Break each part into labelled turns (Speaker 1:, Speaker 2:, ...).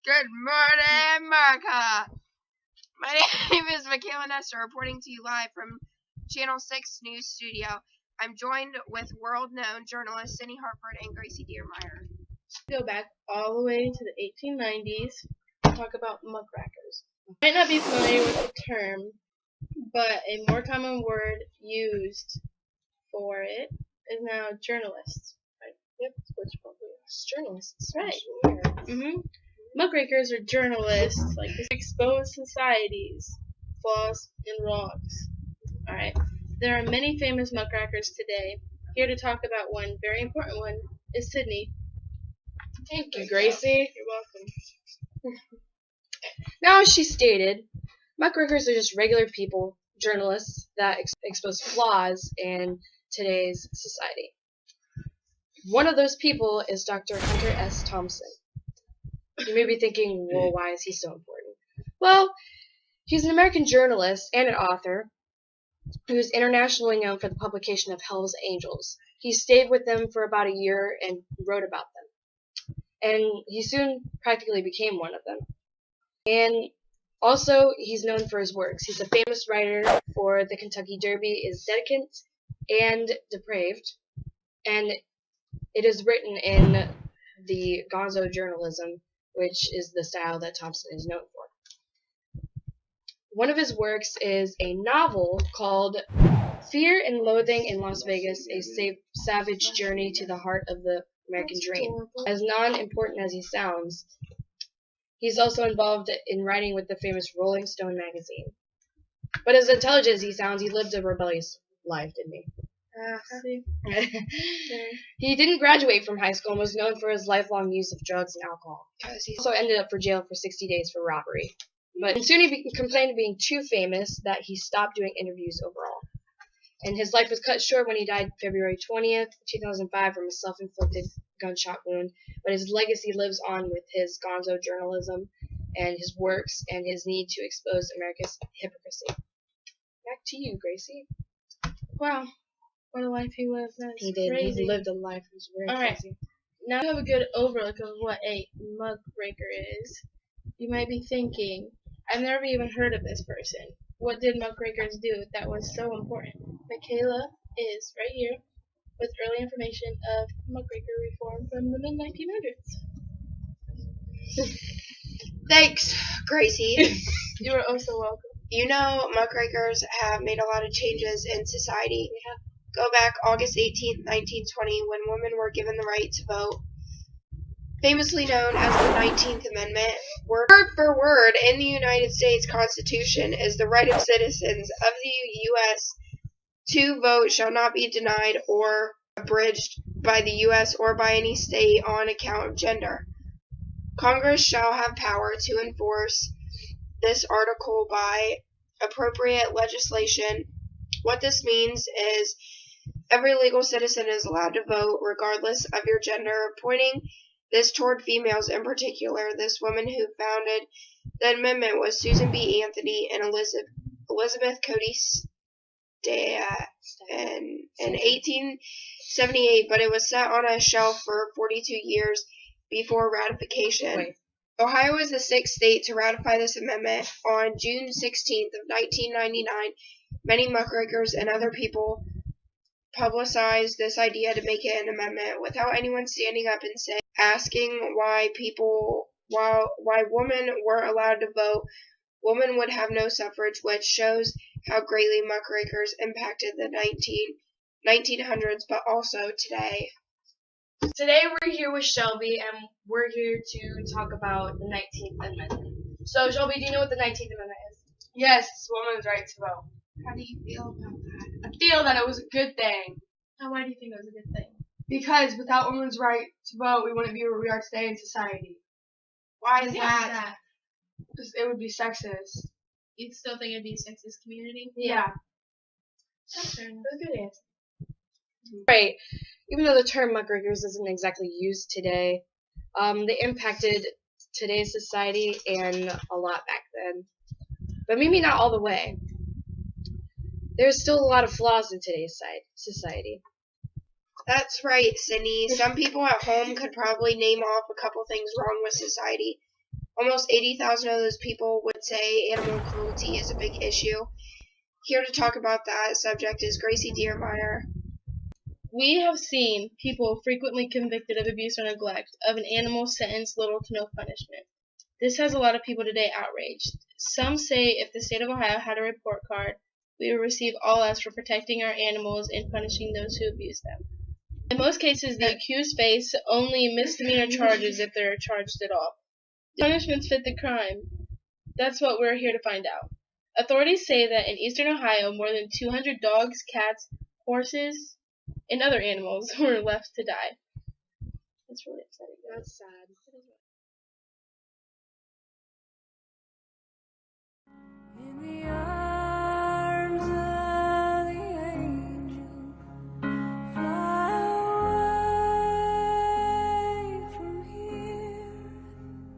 Speaker 1: Good morning, Merica. My name is Michaela Nestor, reporting to you live from Channel 6 News Studio. I'm joined with world-known journalist Cindy Hartford and Gracie Dearmeyer.
Speaker 2: Go back all the way to the 1890s and talk about muckrakers. You might not be familiar with the term, but a more common word used for it is now journalists. Right? Yep, it's journalists. Right. Muckrakers are journalists, like they expose society's flaws and wrongs. Alright. There are many famous muckrakers today. Here to talk about one very important one is Sydney.
Speaker 3: Thank you, Gracie.
Speaker 2: You're welcome.
Speaker 3: Now, as she stated, muckrakers are just regular people, journalists, that expose flaws in today's society. One of those people is Dr. Hunter S. Thompson. You may be thinking, well, why is he so important? Well, he's an American journalist and an author who is internationally known for the publication of Hell's Angels. He stayed with them for about a year and wrote about them. And he soon practically became one of them. And also, he's known for his works. He's a famous writer for The Kentucky Derby is Decadent and Depraved. And it is written in the gonzo journalism, which is the style that Thompson is known for. One of his works is a novel called Fear and Loathing in Las Vegas, a savage journey to the heart of the American dream. As non-important as he sounds, he's also involved in writing with the famous Rolling Stone magazine. But as intelligent as he sounds, he lived a rebellious life, didn't he? He didn't graduate from high school and was known for his lifelong use of drugs and alcohol. He also ended up for jail for 60 days for robbery. But soon he complained of being too famous that he stopped doing interviews overall. And his life was cut short when he died February 20th, 2005 from a self-inflicted gunshot wound. But his legacy lives on with his gonzo journalism and his works and his need to expose America's hypocrisy. Back to you, Gracie.
Speaker 2: Wow. What a life he lived. That's
Speaker 3: He did.
Speaker 2: crazy.
Speaker 3: He lived a life that was very
Speaker 2: Alright.
Speaker 3: crazy.
Speaker 2: Now you have a good overlook of what a muckraker is. You might be thinking, I've never even heard of this person. What did muckrakers do that was so important? Michaela is right here with early information of muckraker reform from the mid-1900s.
Speaker 1: Thanks, Gracie.
Speaker 2: You are also welcome.
Speaker 1: You know, muckrakers have made a lot of changes in society. Go back August 18th, 1920, when women were given the right to vote. Famously known as the 19th Amendment, word for word in the United States Constitution is the right of citizens of the U.S. to vote shall not be denied or abridged by the U.S. or by any state on account of gender. Congress shall have power to enforce this article by appropriate legislation. What this means is every legal citizen is allowed to vote regardless of your gender, pointing this toward females in particular. This woman who founded the amendment was Susan B. Anthony and Elizabeth Cody in 1878, but it was set on a shelf for 42 years before ratification.
Speaker 3: Wait.
Speaker 1: Ohio is the sixth state to ratify this amendment. On June 16th of 1999, many muckrakers and other people publicized this idea to make it an amendment without anyone standing up and asking why women weren't allowed to vote. Women would have no suffrage, which shows how greatly muckrakers impacted the 1900s, but also today.
Speaker 3: Today we're here with Shelby, and we're here to talk about the 19th Amendment. So, Shelby, do you know what the 19th Amendment is?
Speaker 2: Yes, it's women's right to vote.
Speaker 1: How do you feel about that?
Speaker 3: I feel that it was a good thing.
Speaker 2: Now, why do you think it was a good thing?
Speaker 3: Because without women's right to vote, we wouldn't be where we are today in society.
Speaker 1: Why is
Speaker 2: Why is
Speaker 1: that?
Speaker 2: that?
Speaker 3: It would be sexist.
Speaker 2: You still think it'd be a sexist community?
Speaker 3: Yeah.
Speaker 2: That's fair enough.
Speaker 3: That's a good answer. Right. Even though the term muckrakers isn't exactly used today, they impacted today's society and a lot back then. But maybe not all the way. There's still a lot of flaws in today's society.
Speaker 1: That's right, Cindy. Some people at home could probably name off a couple things wrong with society. Almost 80,000 of those people would say animal cruelty is a big issue. Here to talk about that subject is Gracie Deermeyer.
Speaker 2: We have seen people frequently convicted of abuse or neglect of an animal sentenced little to no punishment. This has a lot of people today outraged. Some say if the state of Ohio had a report card, we would receive all us for protecting our animals and punishing those who abuse them. In most cases, the accused face only misdemeanor charges if they're charged at all. Do punishments fit the crime? That's what we're here to find out. Authorities say that in eastern Ohio, more than 200 dogs, cats, horses, and other animals were left to die. That's really upsetting.
Speaker 3: That's sad.
Speaker 4: In the arms of the angel, fly away from here,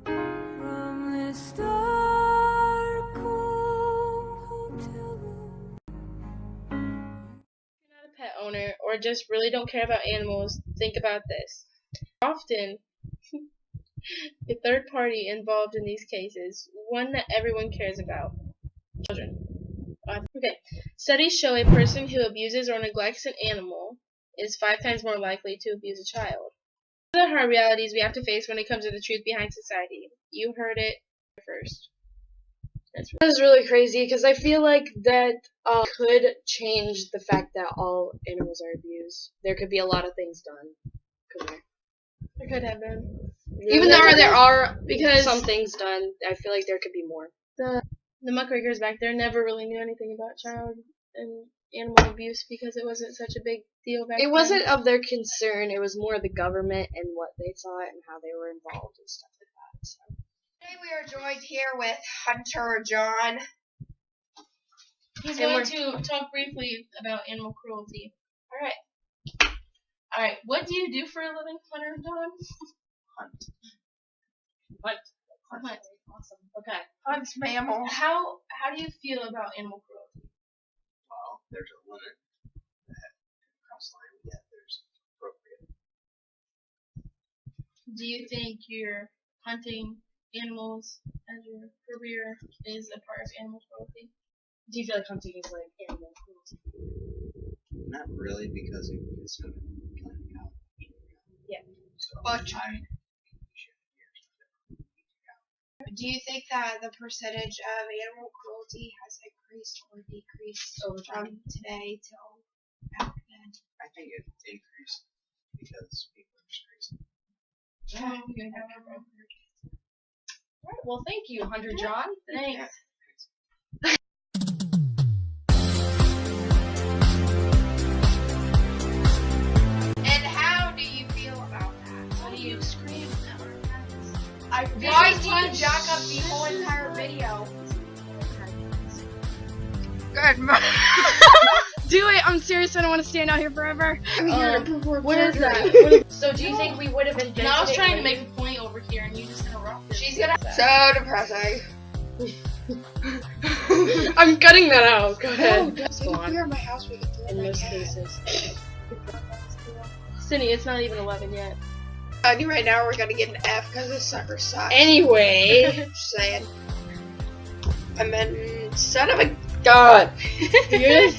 Speaker 4: from this dark, cold hotel room.
Speaker 2: If you're not a pet owner or just really don't care about animals, think about this. Often, a third party involved in these cases, one that everyone cares about. Children. Okay. Studies show a person who abuses or neglects an animal is 5 times more likely to abuse a child. These are the hard realities we have to face when it comes to the truth behind society. You heard it first.
Speaker 3: That is really crazy because I feel like that could change the fact that all animals are abused. There could be a lot of things done. Couldn't there?
Speaker 2: There could have been.
Speaker 3: Even though there are
Speaker 2: Because
Speaker 3: some things done, I feel like there could be more.
Speaker 2: the Muckrakers back there never really knew anything about child and animal abuse because it wasn't such a big deal back then.
Speaker 3: It wasn't of their concern. It was more the government and what they saw and how they were involved and stuff like that. So.
Speaker 1: Today we are joined here with Hunter John.
Speaker 2: He's
Speaker 3: And
Speaker 2: going to talk briefly about animal cruelty. Alright, what do you do for a living, Hunter John?
Speaker 1: Hunt.
Speaker 2: Hunt. Awesome. Okay.
Speaker 1: Hunts mammal.
Speaker 2: How do you feel about animal cruelty?
Speaker 5: Well, there's a limit that cross line, yet there's appropriate.
Speaker 2: Do you think you're hunting animals as your career is a part of animal cruelty?
Speaker 3: Do you feel like hunting is like animal cruelty?
Speaker 5: Not really, because it's going to kill me out.
Speaker 3: Yeah.
Speaker 5: So
Speaker 1: But do you think that the percentage of animal cruelty has increased or decreased
Speaker 3: Over
Speaker 1: from today till back then?
Speaker 5: I think it increased because people are just crazy.
Speaker 3: Alright, well thank you, Hunter John.
Speaker 2: Thanks.
Speaker 1: And how do you feel about that?
Speaker 2: What do you scream at our pets?
Speaker 1: Why do you jack up the whole entire video? Good.
Speaker 3: Do it! I'm serious, I don't want to stand out here forever.
Speaker 1: I'm here to perform
Speaker 3: What is
Speaker 1: surgery.
Speaker 3: that? So do you think we would have been
Speaker 2: And I was trying to make a point over here and you just interrupted.
Speaker 1: She's gonna. So depressing.
Speaker 3: I'm cutting that out. Go
Speaker 1: Oh,
Speaker 3: ahead.
Speaker 1: don't you at my house with the
Speaker 3: In most cases.
Speaker 2: Cindy, it's not even 11 yet.
Speaker 1: Right now we're gonna get an F because this sucker sucks.
Speaker 3: Anyway.
Speaker 1: Just saying. And then, son of a
Speaker 3: God.
Speaker 2: You're